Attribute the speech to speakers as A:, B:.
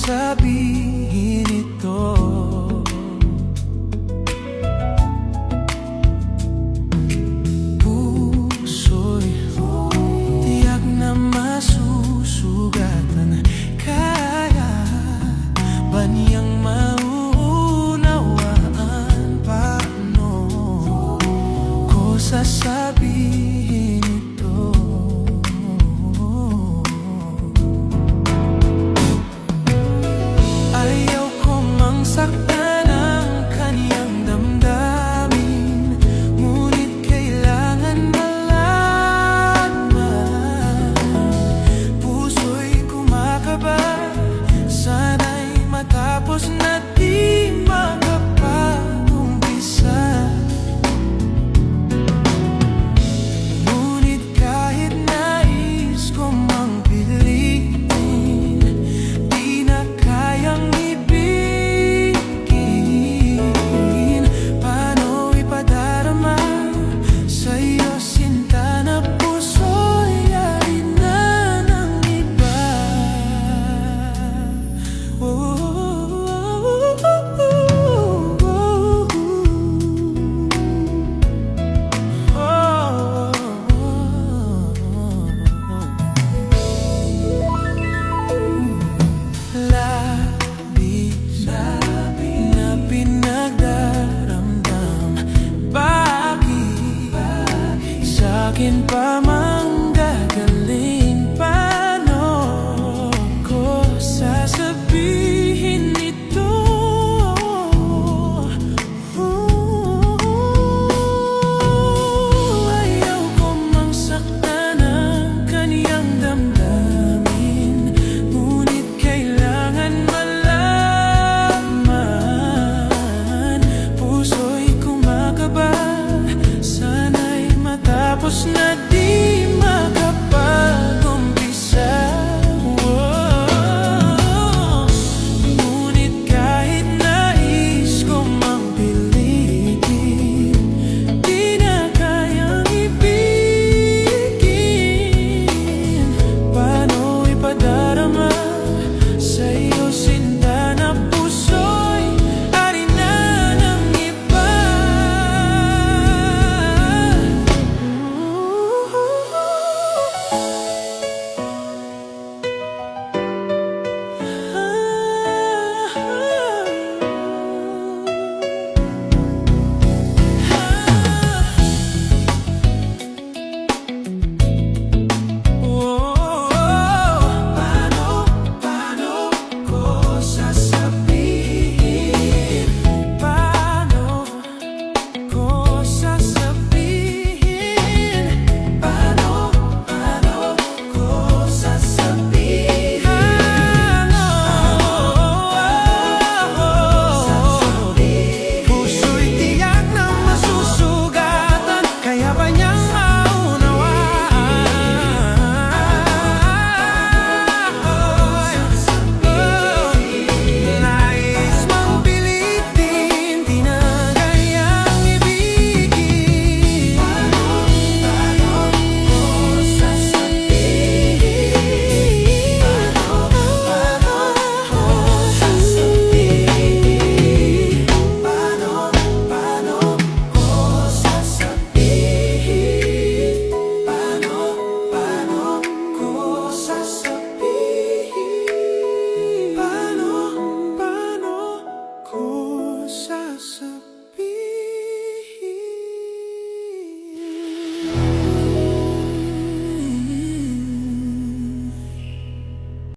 A: sabihin ito. Puso'y tiyak na masusugatan. Kaya ba niyang maunawaan? Paano ko sasabihin ito? Ayaw ko mang saktan ang kaniyang damdamin, ngunit kailangan malaman. Puso'y kumakaba, sana'y matapos na di makapag-umpisa. Ngunit kahit nais ko mang pilitin, di na kayang ibigin. Paano ipadarama sa'yo, sinta, na puso'y yari na ng iba? Labis na pinagdaramdam, bakit sa'kin pa mang